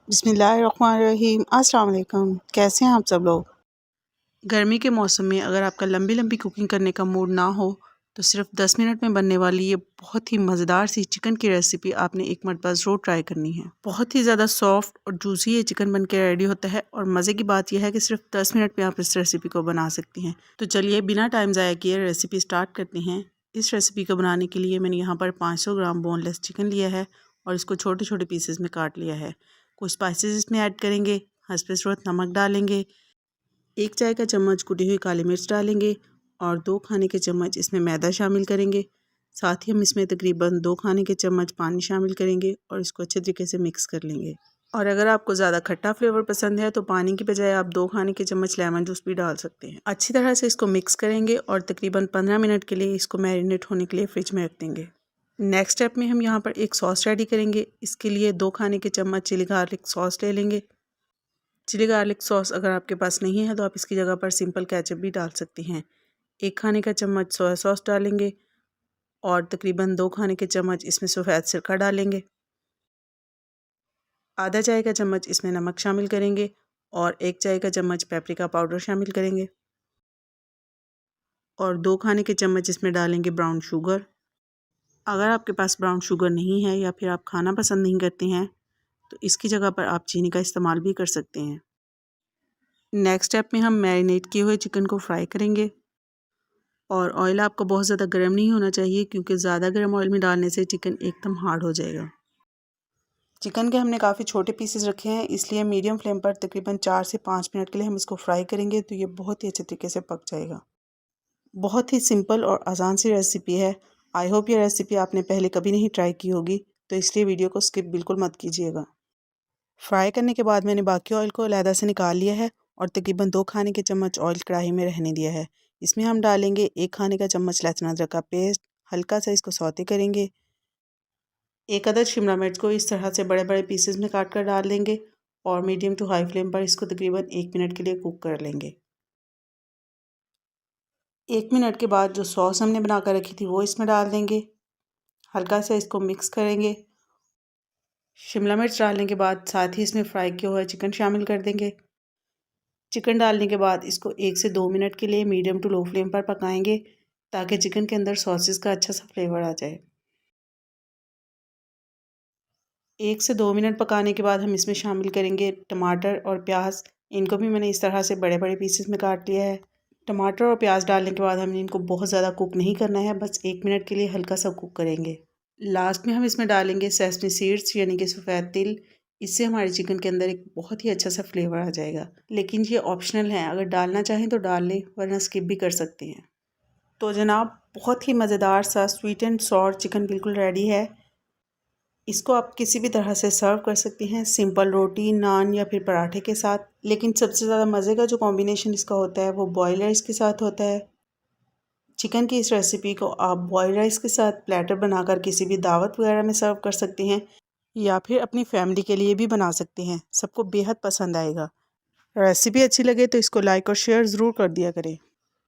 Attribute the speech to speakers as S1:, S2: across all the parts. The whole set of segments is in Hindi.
S1: बिस्मिल्लाहिर्रहमानिर्रहीम। अस्सलाम वालेकुम। कैसे हैं आप सब लोग। गर्मी के मौसम में अगर आपका लंबी लंबी कुकिंग करने का मूड ना हो तो सिर्फ 10 मिनट में बनने वाली ये बहुत ही मज़ेदार सी चिकन की रेसिपी आपने एक मरतबा ज़रूर ट्राई करनी है। बहुत ही ज़्यादा सॉफ्ट और जूसी ये चिकन बन के रेडी होता है और मज़े की बात यह है कि सिर्फ 10 मिनट में आप इस रेसिपी को बना सकती हैं। तो चलिए बिना टाइम ज़ाया किए रेसिपी स्टार्ट करते हैं। इस रेसिपी को बनाने के लिए मैंने यहाँ पर 500 ग्राम बोनलेस चिकन लिया है और इसको छोटे छोटे पीसेस में काट लिया है। कुछ स्पाइसेस इसमें ऐड करेंगे। हस्बे ज़रूरत नमक डालेंगे, 1 चाय का चम्मच कुटी हुई काली मिर्च डालेंगे और 2 खाने के चम्मच इसमें मैदा शामिल करेंगे। साथ ही हम इसमें तकरीबन 2 खाने के चम्मच पानी शामिल करेंगे और इसको अच्छे तरीके से मिक्स कर लेंगे। और अगर आपको ज़्यादा खट्टा फ्लेवर पसंद है तो पानी की बजाय आप 2 खाने के चम्मच लेमन जूस भी डाल सकते हैं। अच्छी तरह से इसको मिक्स करेंगे और तकरीबन 15 मिनट के लिए इसको मैरिनेट होने के लिए फ्रिज में रख देंगे। नेक्स्ट स्टेप में हम यहाँ पर एक सॉस रेडी करेंगे। इसके लिए 2 खाने के चम्मच चिली गार्लिक सॉस ले लेंगे। चिली गार्लिक सॉस अगर आपके पास नहीं है तो आप इसकी जगह पर सिंपल केचप भी डाल सकती हैं। 1 खाने का चम्मच सोया सॉस डालेंगे और तकरीबन 2 खाने के चम्मच इसमें सफ़ेद सिरका डालेंगे। आधा चाय का चम्मच इसमें नमक शामिल करेंगे और 1 चाय का चम्मच पेपरिका पाउडर शामिल करेंगे और 2 खाने के चम्मच इसमें डालेंगे ब्राउन शुगर। अगर आपके पास ब्राउन शुगर नहीं है या फिर आप खाना पसंद नहीं करते हैं तो इसकी जगह पर आप चीनी का इस्तेमाल भी कर सकते हैं। नेक्स्ट स्टेप में हम मैरिनेट किए हुए चिकन को फ्राई करेंगे और ऑयल आपका बहुत ज़्यादा गर्म नहीं होना चाहिए क्योंकि ज़्यादा गर्म ऑयल में डालने से चिकन एकदम हार्ड हो जाएगा। चिकन के हमने काफ़ी छोटे पीसेस रखे हैं इसलिए मीडियम फ्लेम पर तकरीबन 4 से 5 मिनट के लिए हम इसको फ्राई करेंगे तो ये बहुत ही अच्छे तरीके से पक जाएगा। बहुत ही सिंपल और आसान सी रेसिपी है। आई होप ये रेसिपी आपने पहले कभी नहीं ट्राई की होगी तो इसलिए वीडियो को स्किप बिल्कुल मत कीजिएगा। फ्राई करने के बाद मैंने बाकी ऑयल को अलहदा से निकाल लिया है और तकरीबन 2 खाने के चम्मच ऑयल कढ़ाई में रहने दिया है। इसमें हम डालेंगे 1 खाने का चम्मच लहसुन अदरक का पेस्ट। हल्का सा इसको सौते करेंगे। 1 अदद शिमला मिर्च को इस तरह से बड़े बड़े पीसेस में काट कर डाल देंगे और मीडियम टू हाई फ्लेम पर इसको तकरीबन 1 मिनट के लिए कुक कर लेंगे। 1 मिनट के बाद जो सॉस हमने बना कर रखी थी वो इसमें डाल देंगे। हल्का सा इसको मिक्स करेंगे। शिमला मिर्च डालने के बाद साथ ही इसमें फ्राई किया हुआ चिकन शामिल कर देंगे। चिकन डालने के बाद इसको 1 से 2 मिनट के लिए मीडियम टू लो फ्लेम पर पकाएंगे ताकि चिकन के अंदर सॉसेस का अच्छा सा फ्लेवर आ जाए। 1 से 2 मिनट पकाने के बाद हम इसमें शामिल करेंगे टमाटर और प्याज। इनको भी मैंने इस तरह से बड़े बड़े पीसेस में काट लिया है। टमाटर और प्याज डालने के बाद हमने इनको बहुत ज़्यादा कुक नहीं करना है, बस 1 मिनट के लिए हल्का सा कुक करेंगे। लास्ट में हम इसमें डालेंगे सेसमी सीड्स यानी कि सफ़ेद तिल। इससे हमारे चिकन के अंदर एक बहुत ही अच्छा सा फ्लेवर आ जाएगा, लेकिन ये ऑप्शनल है, अगर डालना चाहें तो डाल लें वरना स्किप भी कर सकते हैं। तो जनाब बहुत ही मज़ेदार सा स्वीट एंड सॉर चिकन बिल्कुल रेडी है। इसको आप किसी भी तरह से सर्व कर सकती हैं, सिंपल रोटी, नान या फिर पराठे के साथ। लेकिन सबसे ज़्यादा मज़े का जो कॉम्बिनेशन इसका होता है वो बॉयल राइस के साथ होता है। चिकन की इस रेसिपी को आप बॉयल राइस के साथ प्लेटर बनाकर किसी भी दावत वगैरह में सर्व कर सकती हैं या फिर अपनी फैमिली के लिए भी बना सकती हैं। सबको बेहद पसंद आएगा। रेसिपी अच्छी लगे तो इसको लाइक और शेयर ज़रूर कर दिया करें।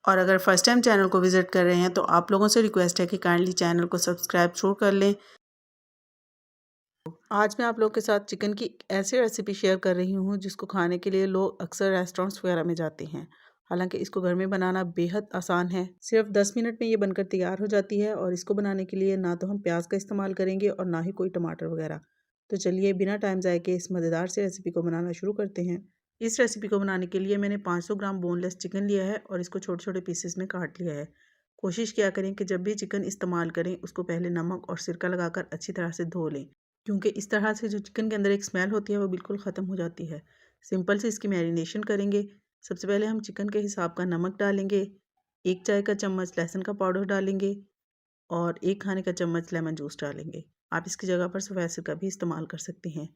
S1: और अगर फर्स्ट टाइम चैनल को विज़िट कर रहे हैं तो आप लोगों से रिक्वेस्ट है कि काइंडली चैनल को सब्सक्राइब ज़रूर कर लें। आज मैं आप लोगों के साथ चिकन की ऐसी रेसिपी शेयर कर रही हूँ जिसको खाने के लिए लोग अक्सर रेस्टोरेंट्स वगैरह में जाते हैं। हालांकि इसको घर में बनाना बेहद आसान है। सिर्फ 10 मिनट में ये बनकर तैयार हो जाती है और इसको बनाने के लिए ना तो हम प्याज का इस्तेमाल करेंगे और ना ही कोई टमाटर वगैरह। तो चलिए बिना टाइम ज़ाया के इस मज़ेदार से रेसिपी को बनाना शुरू करते हैं। इस रेसिपी को बनाने के लिए मैंने 500 ग्राम बोनलेस चिकन लिया है और इसको छोटे छोटे पीसेस में काट लिया है। कोशिश किया करें कि जब भी चिकन इस्तेमाल करें उसको पहले नमक और सिरका लगाकर अच्छी तरह से धो लें, क्योंकि इस तरह से जो चिकन के अंदर एक स्मेल होती है वो बिल्कुल ख़त्म हो जाती है। सिंपल से इसकी मैरिनेशन करेंगे। सबसे पहले हम चिकन के हिसाब का नमक डालेंगे, 1 चाय का चम्मच लहसुन का पाउडर डालेंगे और 1 खाने का चम्मच लेमन जूस डालेंगे। आप इसकी जगह पर सफ़ेद सिरका भी इस्तेमाल कर सकते हैं।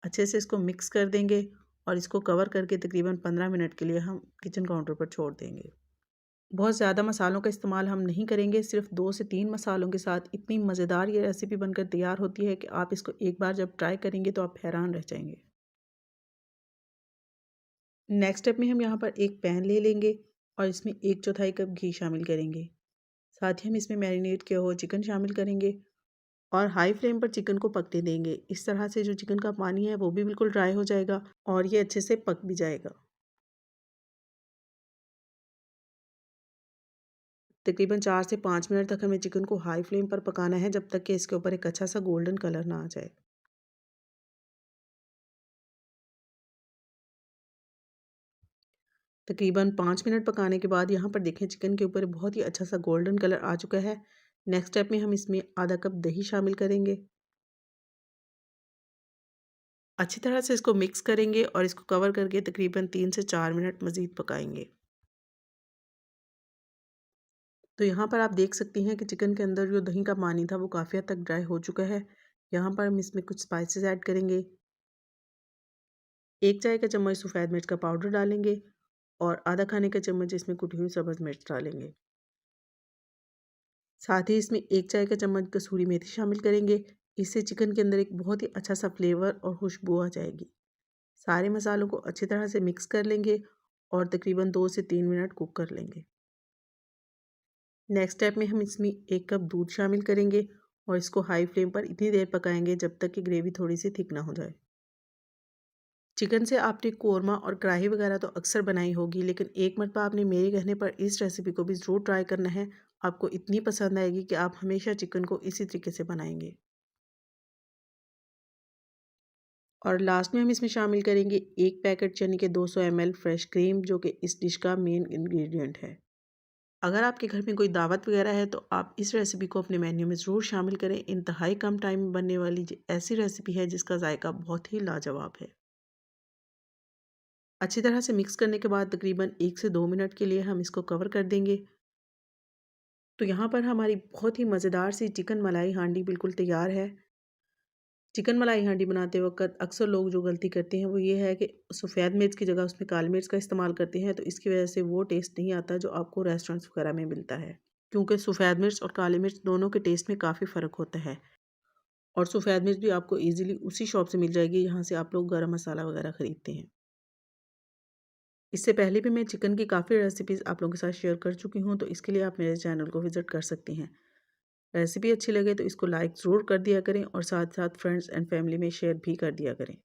S1: अच्छे से इसको मिक्स कर देंगे और इसको कवर करके तकरीबन 15 मिनट के लिए हम किचन काउंटर पर छोड़ देंगे। बहुत ज़्यादा मसालों का इस्तेमाल हम नहीं करेंगे, सिर्फ 2 से 3 मसालों के साथ इतनी मज़ेदार ये रेसिपी बनकर तैयार होती है कि आप इसको एक बार जब ट्राई करेंगे तो आप हैरान रह जाएंगे। नेक्स्ट स्टेप में हम यहाँ पर एक पैन ले लेंगे और इसमें 1/4 कप घी शामिल करेंगे। साथ ही हम इसमें मैरिनेट किया हुआ चिकन शामिल करेंगे और हाई फ्लेम पर चिकन को पकने देंगे। इस तरह से जो चिकन का पानी है वो भी बिल्कुल ड्राई हो जाएगा और ये अच्छे से पक भी जाएगा। तकरीबन 4 से 5 मिनट तक हमें चिकन को हाई फ्लेम पर पकाना है, जब तक कि इसके ऊपर एक अच्छा सा गोल्डन कलर ना आ जाए। तकरीबन 5 मिनट पकाने के बाद यहाँ पर देखें चिकन के ऊपर बहुत ही अच्छा सा गोल्डन कलर आ चुका है। नेक्स्ट स्टेप में हम इसमें आधा कप दही शामिल करेंगे। अच्छी तरह से इसको मिक्स करेंगे और इसको कवर करके तकरीबन 3 से 4 मिनट मज़ीद पकाएंगे। तो यहाँ पर आप देख सकती हैं कि चिकन के अंदर जो दही का पानी था वो काफ़ी हद तक ड्राई हो चुका है। यहाँ पर हम इसमें कुछ स्पाइसेस ऐड करेंगे। 1 चाय का चम्मच सफ़ेद मिर्च का पाउडर डालेंगे और आधा खाने का चम्मच इसमें कुटी हुई सब्ज़ मिर्च डालेंगे। साथ ही इसमें 1 चाय का चम्मच कसूरी मेथी शामिल करेंगे। इससे चिकन के अंदर एक बहुत ही अच्छा सा फ्लेवर और खुशबू आ जाएगी। सारे मसालों को अच्छी तरह से मिक्स कर लेंगे और तकरीबन 2 से 3 मिनट कुक कर लेंगे। नेक्स्ट स्टेप में हम इसमें 1 कप दूध शामिल करेंगे और इसको हाई फ्लेम पर इतनी देर पकाएंगे जब तक कि ग्रेवी थोड़ी सी थिक ना हो जाए। चिकन से आपने कोरमा और कढ़ाई वगैरह तो अक्सर बनाई होगी, लेकिन एक मरतबा आपने मेरे कहने पर इस रेसिपी को भी ज़रूर ट्राई करना है। आपको इतनी पसंद आएगी कि आप हमेशा चिकन को इसी तरीके से बनाएंगे। और लास्ट में हम इसमें शामिल करेंगे 1 पैकेट चने के 200 ml फ्रेश क्रीम, जो कि इस डिश का मेन इंग्रेडिएंट है। अगर आपके घर में कोई दावत वगैरह है तो आप इस रेसिपी को अपने मेन्यू में ज़रूर शामिल करें। इंतहाई कम टाइम में बनने वाली ऐसी रेसिपी है जिसका जायका बहुत ही लाजवाब है। अच्छी तरह से मिक्स करने के बाद तकरीबन 1 से 2 मिनट के लिए हम इसको कवर कर देंगे। तो यहाँ पर हमारी बहुत ही मज़ेदार सी चिकन मलाई हांडी बिल्कुल तैयार है। चिकन मलाई हांडी बनाते वक्त अक्सर लोग जो गलती करते हैं वो ये है कि सफ़ेद मिर्च की जगह उसमें काली मिर्च का इस्तेमाल करते हैं, तो इसकी वजह से वो टेस्ट नहीं आता जो आपको रेस्टोरेंट्स वगैरह में मिलता है। क्योंकि सफ़ेद मिर्च और काली मिर्च दोनों के टेस्ट में काफ़ी फ़र्क होता है। और सफ़ेद मिर्च भी आपको ईज़िली उसी शॉप से मिल जाएगी जहाँ से आप लोग गरम मसाला वगैरह ख़रीदते हैं। इससे पहले भी मैं चिकन की काफ़ी रेसिपीज़ आप लोगों के साथ शेयर कर चुकी हूँ, तो इसके लिए आप मेरे चैनल को विज़िट कर सकती हैं। रेसिपी अच्छी लगे तो इसको लाइक ज़रूर कर दिया करें और साथ साथ फ्रेंड्स एंड फैमिली में शेयर भी कर दिया करें।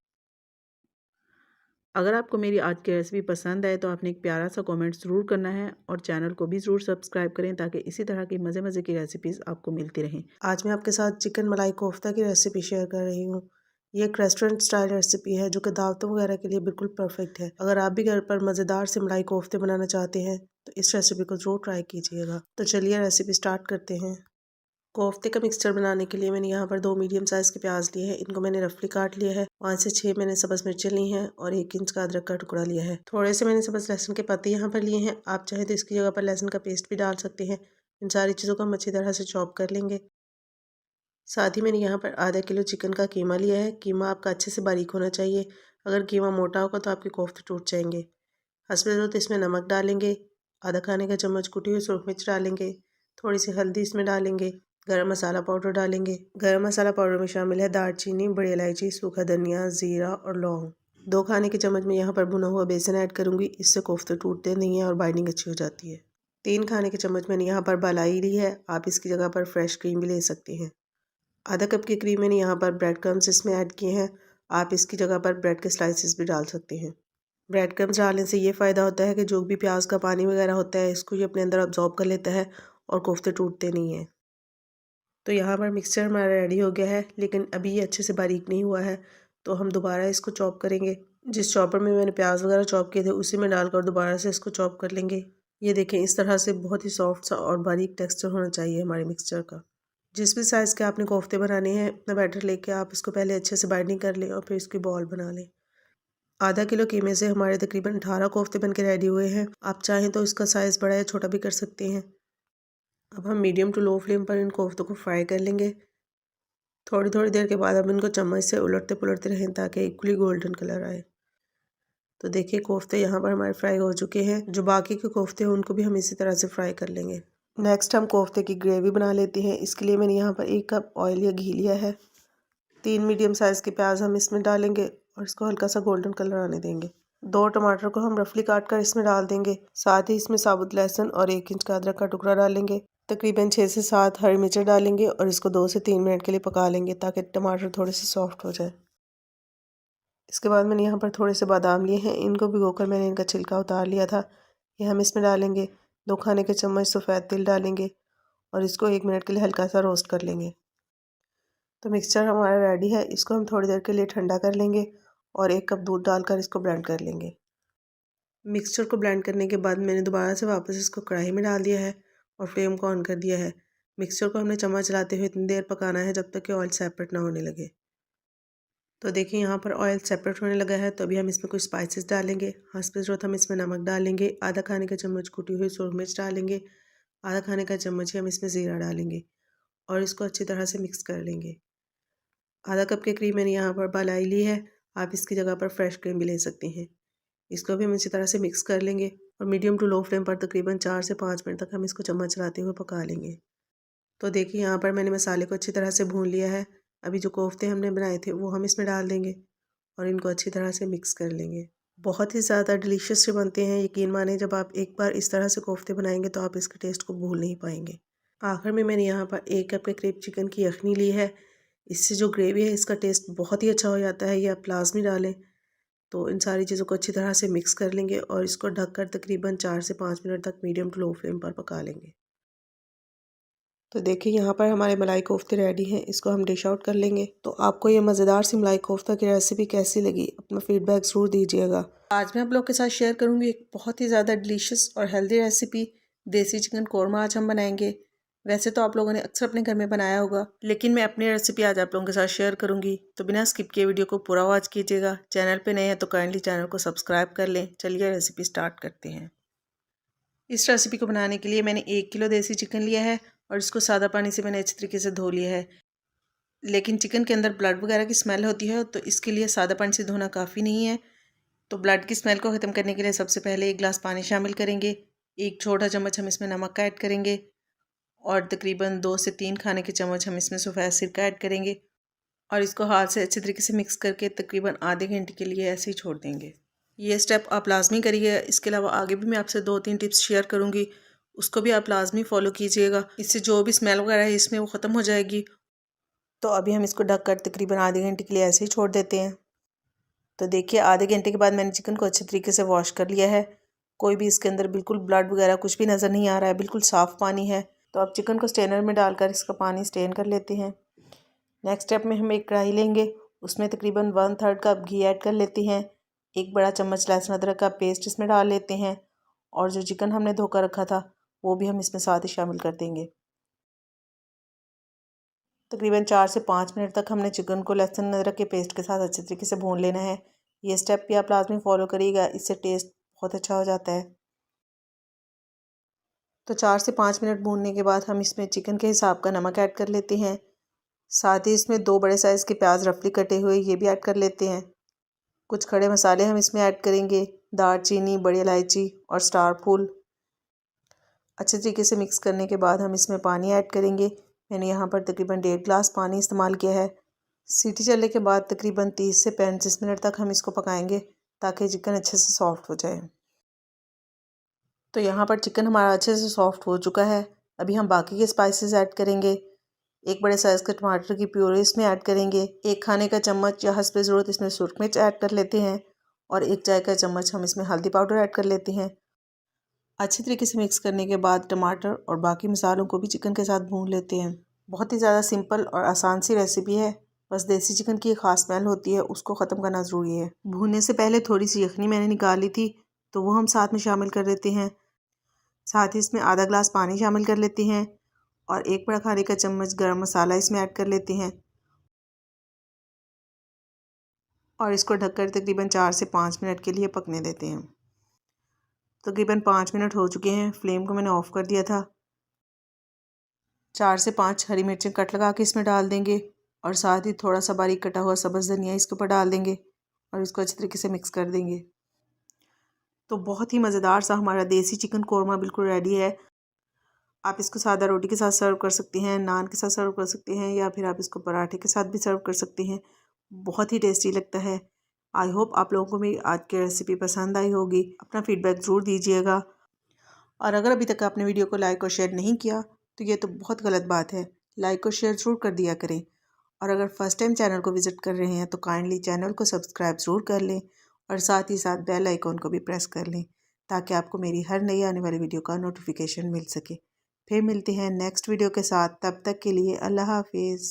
S1: अगर आपको मेरी आज की रेसिपी पसंद आए तो आपने एक प्यारा सा कमेंट ज़रूर करना है और चैनल को भी ज़रूर सब्सक्राइब करें ताकि इसी तरह की मज़े मज़े की रेसिपीज़ आपको मिलती रहें। आज मैं आपके साथ चिकन मलाई कोफ्ता की रेसिपी शेयर कर रही हूँ। ये एक रेस्टोरेंट स्टाइल रेसिपी है जो कि दावतों वगैरह के लिए बिल्कुल परफेक्ट है। अगर आप भी घर पर मज़ेदार से मलाई कोफ्ते बनाना चाहते हैं तो इस रेसिपी को ज़रूर ट्राई कीजिएगा। तो चलिए रेसिपी स्टार्ट करते हैं। कोफ्ते का मिक्सचर बनाने के लिए मैंने यहाँ पर 2 मीडियम साइज़ के प्याज लिए हैं। इनको मैंने रफली काट लिया है। 5 से 6 मैंने सब्ज़ मिर्चें ली हैं और 1 इंच का अदरक का टुकड़ा लिया है। थोड़े से मैंने सब्ज़ लहसुन के पत्ते यहाँ पर लिए हैं। आप चाहे तो इसकी जगह पर लहसुन का पेस्ट भी डाल सकते हैं। इन सारी चीज़ों को हम अच्छी तरह से चॉप कर लेंगे। साथ ही मैंने यहाँ पर आधा किलो चिकन का कीमा लिया है। कीमा आपका अच्छे से बारीक होना चाहिए। अगर कीमा मोटा होगा तो आपके कोफ्ते टूट जाएंगे। हस्ब ज़रूरत इसमें नमक डालेंगे। आधा खाने का चम्मच कुटी हुई सूरख मिर्च डालेंगे। थोड़ी सी हल्दी इसमें डालेंगे। गरम मसाला पाउडर डालेंगे। गरम मसाला पाउडर में शामिल है दालचीनी, बड़ी इलायची, सूखा धनिया, ज़ीरा और लौंग। 2 खाने के चम्मच में यहाँ पर भुना हुआ बेसन ऐड करूँगी। इससे कोफ्ते टूटते नहीं हैं और बाइंडिंग अच्छी हो जाती है। 3 खाने के चम्मच मैंने यहाँ पर मलाई ली है। आप इसकी जगह पर फ्रेश क्रीम भी ले सकती हैं। आधा कप की क्रीम मैंने यहाँ पर ब्रेड क्रम्स इसमें ऐड किए हैं। आप इसकी जगह पर ब्रेड के स्लाइसेस भी डाल सकते हैं। ब्रेड क्रम्स डालने से ये फ़ायदा होता है कि जो भी प्याज का पानी वगैरह होता है इसको ये अपने अंदर अब्जॉर्ब कर लेता है और कोफ्ते टूटते नहीं हैं। तो यहाँ पर मिक्सचर हमारा रेडी हो गया है, लेकिन अभी ये अच्छे से बारीक नहीं हुआ है, तो हम दोबारा इसको चॉप करेंगे। जिस चॉपर में मैंने प्याज वगैरह चॉप किए थे उसी में डालकर दोबारा से इसको चॉप कर लेंगे। ये देखें इस तरह से बहुत ही सॉफ्ट सा और बारीक टेक्सचर होना चाहिए हमारे मिक्सचर का। जिस भी साइज़ के आपने कोफ्ते बनाने हैं उतना बैटर लेके आप इसको पहले अच्छे से बाइंडिंग कर लें और फिर इसकी बॉल बना लें। आधा किलो कीमे से हमारे तकरीबन 18 कोफ्ते बन के रेडी हुए हैं। आप चाहें तो इसका साइज़ बड़ा या छोटा भी कर सकते हैं। अब हम मीडियम टू लो फ्लेम पर इन कोफ्तों को फ्राई कर लेंगे। थोड़ी थोड़ी देर के बाद हम इनको चम्मच से उलटते पुलटते रहें ताकि इक्वली गोल्डन कलर आए। तो देखिए कोफ्ते यहाँ पर हमारे फ्राई हो चुके हैं। जो बाकी के कोफ्ते हैं उनको भी हम इसी तरह से फ्राई कर लेंगे। नेक्स्ट हम कोफ्ते की ग्रेवी बना लेते हैं। इसके लिए मैंने यहाँ पर 1 कप ऑयल या घी लिया है। 3 मीडियम साइज़ के प्याज हम इसमें डालेंगे और इसको हल्का सा गोल्डन कलर आने देंगे। 2 टमाटर को हम रफली काट कर इसमें डाल देंगे। साथ ही इसमें साबुत लहसुन और 1 इंच का अदरक का टुकड़ा डालेंगे। तकरीबन 6 से 7 हरी मिर्च डालेंगे और इसको 2 से 3 मिनट के लिए पका लेंगे ताकि टमाटर थोड़े से सॉफ्ट हो जाए। इसके बाद मैंने यहाँ पर थोड़े से बादाम लिए हैं, इनको भिगोकर मैंने इनका छिलका उतार लिया था। ये हम इसमें डालेंगे। 2 खाने के चम्मच सफ़ेद तिल डालेंगे और इसको 1 मिनट के लिए हल्का सा रोस्ट कर लेंगे। तो मिक्सचर हमारा रेडी है, इसको हम थोड़ी देर के लिए ठंडा कर लेंगे और 1 कप दूध डालकर इसको ब्लेंड कर लेंगे। मिक्सचर को ब्लेंड करने के बाद मैंने दोबारा से वापस इसको कढ़ाई में डाल दिया है और फ्लेम को ऑन कर दिया है। मिक्सचर को हमने चम्मच चलाते हुए इतनी देर पकाना है जब तक कि ऑयल सेपरेट ना होने लगे। तो देखिए यहाँ पर ऑयल सेपरेट होने लगा है, तो अभी हम इसमें कुछ स्पाइसेस डालेंगे। हस्बे ज़रूरत हम इसमें नमक डालेंगे, आधा खाने का चम्मच कुटी हुई सूरज मिर्च डालेंगे, आधा खाने का चम्मच ही हम इसमें ज़ीरा डालेंगे और इसको अच्छी तरह से मिक्स कर लेंगे। आधा कप के करीब मैंने यहाँ पर मलाई ली है, आप इसकी जगह पर फ्रेश क्रीम भी ले सकते हैं। इसको भी हम अच्छी तरह से मिक्स कर लेंगे और मीडियम टू लो फ्लेम पर तकरीबन 4 से 5 मिनट तक हम इसको चम्मच चलाते हुए पका लेंगे। तो देखिए यहाँ पर मैंने मसाले को अच्छी तरह से भून लिया है। अभी जो कोफ्ते हमने बनाए थे वो हम इसमें डाल देंगे और इनको अच्छी तरह से मिक्स कर लेंगे। बहुत ही ज़्यादा डिलीशियस से बनते हैं, यकीन माने जब आप एक बार इस तरह से कोफ्ते बनाएंगे तो आप इसके टेस्ट को भूल नहीं पाएंगे। आखिर में मैंने यहाँ पर 1 कप के करीब चिकन की यखनी ली है। इससे जो ग्रेवी है इसका टेस्ट बहुत ही अच्छा हो जाता है। ये आप लाजमी डालें। तो इन सारी चीज़ों को अच्छी तरह से मिक्स कर लेंगे और इसको ढककर तकरीबन 4 से 5 मिनट तक मीडियम टू लो फ्लेम पर पका लेंगे। तो देखिए यहाँ पर हमारे मलाई कोफ्ते रेडी हैं, इसको हम डिश आउट कर लेंगे। तो आपको ये मज़ेदार सी मलाई कोफ्ता की रेसिपी कैसी लगी, अपना फीडबैक ज़रूर दीजिएगा। आज मैं आप लोग के साथ शेयर करूँगी एक बहुत ही ज़्यादा डिलीशियस और हेल्दी रेसिपी, देसी चिकन कोरमा आज हम बनाएंगे। वैसे तो आप लोगों ने अक्सर अपने घर में बनाया होगा, लेकिन मैं अपनी रेसिपी आज आप लोगों के साथ शेयर करूँगी। तो बिना स्किप किए वीडियो को पूरा वॉच कीजिएगा। चैनल पर नए हैं तो काइंडली चैनल को सब्सक्राइब कर लें। चलिए रेसिपी स्टार्ट करते हैं। इस रेसिपी को बनाने के लिए मैंने 1 किलो देसी चिकन लिया है और इसको सादा पानी से मैंने अच्छी तरीके से धो लिया है। लेकिन चिकन के अंदर ब्लड वगैरह की स्मेल होती है, तो इसके लिए सादा पानी से धोना काफ़ी नहीं है। तो ब्लड की स्मेल को ख़त्म करने के लिए सबसे पहले 1 गिलास पानी शामिल करेंगे। 1 छोटा चम्मच हम इसमें नमक का ऐड करेंगे और तकरीबन 2 से 3 खाने के चम्मच हम इसमें सफ़ेद सिरका ऐड करेंगे और इसको हाथ से अच्छी तरीके से मिक्स करके तकरीबन आधे घंटे के लिए ऐसे ही छोड़ देंगे। ये स्टेप आप लाजमी करिए। इसके अलावा आगे भी मैं आपसे 2-3 टिप्स शेयर करूँगी, उसको भी आप लाजमी फॉलो कीजिएगा। इससे जो भी स्मेल वगैरह है इसमें वो ख़त्म हो जाएगी। तो अभी हम इसको ढककर तकरीबन आधे घंटे के लिए ऐसे ही छोड़ देते हैं। तो देखिए आधे घंटे के बाद मैंने चिकन को अच्छे तरीके से वॉश कर लिया है। कोई भी इसके अंदर बिल्कुल ब्लड वगैरह कुछ भी नज़र नहीं आ रहा है, बिल्कुल साफ़ पानी है। तो अब चिकन को स्ट्रेनर में डालकर इसका पानी स्ट्रेन कर लेते हैं। नेक्स्ट स्टेप में हम एक कढ़ाई लेंगे, उसमें तकरीबन 1/3 कप घी ऐड कर लेते हैं। 1 बड़ा चम्मच लहसुन अदरक का पेस्ट इसमें डाल लेते हैं और जो चिकन हमने धोकर रखा था वो भी हम इसमें साथ ही शामिल कर देंगे। तकरीबन 4 से 5 मिनट तक हमने चिकन को लहसुन अदरक के पेस्ट के साथ अच्छे तरीके से भून लेना है। ये स्टेप भी आप लाजमी फॉलो करिएगा, इससे टेस्ट बहुत अच्छा हो जाता है। तो 4 से 5 मिनट भूनने के बाद हम इसमें चिकन के हिसाब का नमक ऐड कर लेते हैं। साथ ही इसमें 2 बड़े साइज़ के प्याज रफली कटे हुए ये भी ऐड कर लेते हैं। कुछ खड़े मसाले हम इसमें ऐड करेंगे, दालचीनी, बड़ी इलायची और स्टार फूल। अच्छे तरीके से मिक्स करने के बाद हम इसमें पानी ऐड करेंगे। मैंने यहाँ पर तकरीबन 1.5 गिलास पानी इस्तेमाल किया है। सीटी चलने के बाद तकरीबन 30 से 35 मिनट तक हम इसको पकाएंगे ताकि चिकन अच्छे से सॉफ्ट हो जाए। तो यहाँ पर चिकन हमारा अच्छे से सॉफ्ट हो चुका है। अभी हम बाकी के स्पाइसेस ऐड करेंगे। 1 बड़े साइज़ के टमाटर की प्यूरी इसमें ऐड करेंगे। 1 खाने का चम्मच या हस्बे ज़रूरत इसमें सुरख मिर्च ऐड कर लेते हैं और 1 चाय का चम्मच हम इसमें हल्दी पाउडर ऐड कर लेते हैं। अच्छी तरीके से मिक्स करने के बाद टमाटर और बाकी मसालों को भी चिकन के साथ भून लेते हैं। बहुत ही ज़्यादा सिंपल और आसान सी रेसिपी है, बस देसी चिकन की एक ख़ास स्मेल होती है, उसको ख़त्म करना ज़रूरी है। भूनने से पहले थोड़ी सी यखनी मैंने निकाली थी तो वो हम साथ में शामिल कर देते हैं। साथ ही इसमें आधा गिलास पानी शामिल कर लेते हैं और 1 बड़ा खाने का चम्मच गरम मसाला इसमें ऐड कर लेते हैं और इसको ढककर तकरीबन 4 से 5 मिनट के लिए पकने देते हैं। तकरीबन 5 मिनट हो चुके हैं, फ्लेम को मैंने ऑफ़ कर दिया था। 4 से 5 हरी मिर्चें कट लगा के इसमें डाल देंगे और साथ ही थोड़ा सा बारीक कटा हुआ सब्ज़ धनिया इसके ऊपर डाल देंगे और इसको अच्छी तरीके से मिक्स कर देंगे। तो बहुत ही मज़ेदार सा हमारा देसी चिकन कोरमा बिल्कुल रेडी है। आप इसको सादा रोटी के साथ सर्व कर सकते हैं, नान के साथ सर्व कर सकते हैं या फिर आप इसको पराठे के साथ भी सर्व कर सकते हैं। बहुत ही टेस्टी लगता है। आई होप आप लोगों को मेरी आज की रेसिपी पसंद आई होगी। अपना फीडबैक ज़रूर दीजिएगा और अगर अभी तक आपने वीडियो को लाइक और शेयर नहीं किया तो ये तो बहुत गलत बात है। लाइक और शेयर ज़रूर कर दिया करें। और अगर फर्स्ट टाइम चैनल को विज़िट कर रहे हैं तो काइंडली चैनल को सब्सक्राइब ज़रूर कर लें और साथ ही साथ बेल आइकॉन को भी प्रेस कर लें ताकि आपको मेरी हर नई आने वाली वीडियो का नोटिफिकेशन मिल सके। फिर मिलते हैं नेक्स्ट वीडियो के साथ, तब तक के लिए अल्लाह हाफिज़।